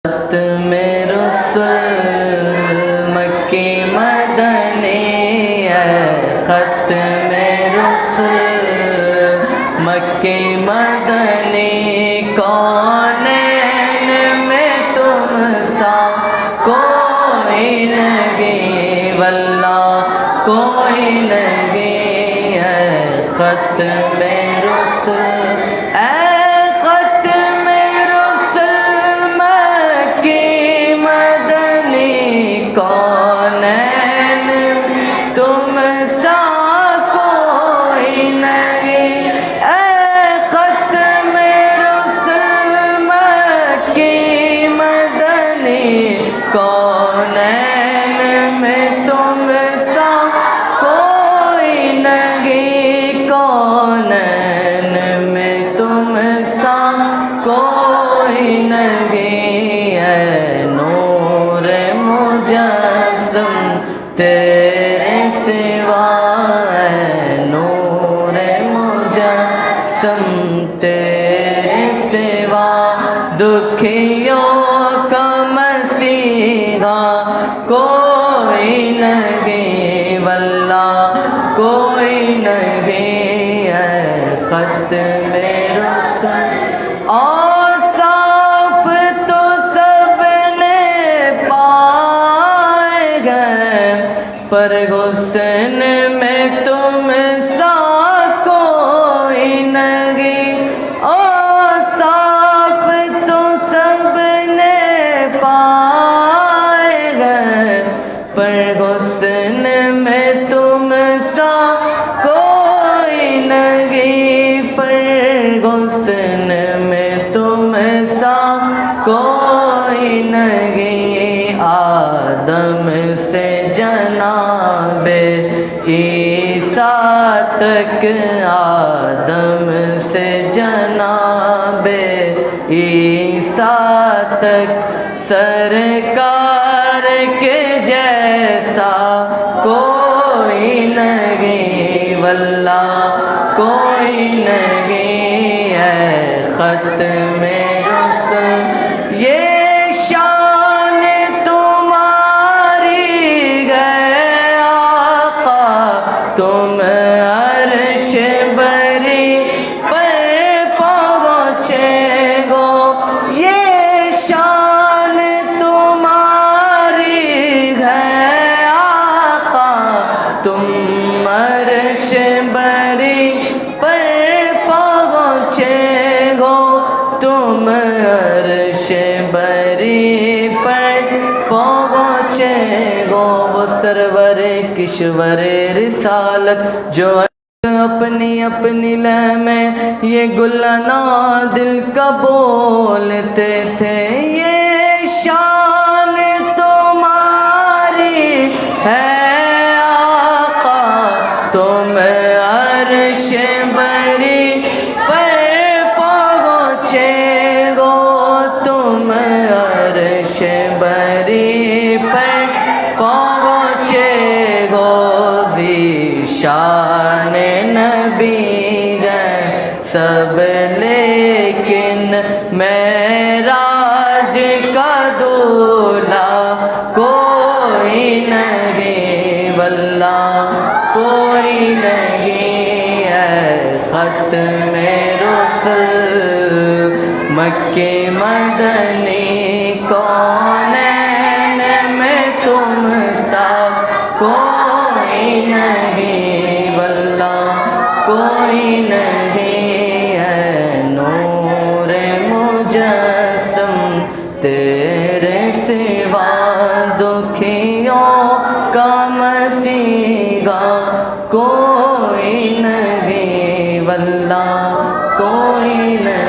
ختم رسل مکی مدنی ہے، ختم رسل مکی مدنی، کونین میں تم سا کوئی نہیں، واللہ کوئی نہیں ہے، ختم رسل کونین تم سا کوئی نہیں، اے ختم رسل مکی مدنی، کونین میں تم سا کوئی نہیں، کونین میں تم سا کوئی نہیں ہے، نور مجسم تیرے سوا ہے، نور مجسم تیرے سوا، دکھیوں کا مسیحا کوئی نہیں، واللہ کوئی نہیں ہے، ختم رسل اور صاف تو سب نے پائے گئے، پر حسن میں تم سا کوئی نہیں، اور صاف تو سب نے پائے گئے، پر حسن میں تم سا کوئی نہیں، پر حسن میں تم سا کوئی نہیں، آدم سے جناب عیسیٰ تک، آدم سے جناب عیسیٰ تک، سرکار کے جیسا کوئی نہیں، واللہ کوئی نہیں ہے، ختم رسل یہ شان تمہاری ہے آقا، تم عرش بری پر پہنچے گو، یہ شان تمہاری ہے آقا، تم عرش بری پر پہنچے گو، تم عرش بری پر پہنچے گو، وہ سرور کشور رسالت جو اپنی اپنی لے میں یہ گلنا دل کا بولتے تھے، یہ شان تمہاری ہے آقا، تم عرش بری پر پہنچے گو، تم عرش بری پر پہنچے گو، ذیشان نبی گئے سب لیکن معراج کا دولہا کوئی نہیں، واللہ کوئی نہیں ہے، ختم رسل مکی مدنی، کونین میں تم سا کوئی نہیں، واللہ کوئی نہیں ہے، نور مجسم تیرے سوا، دکھیوں کا مسیحا کوئی نہیں، واللہ کوئی نہیں۔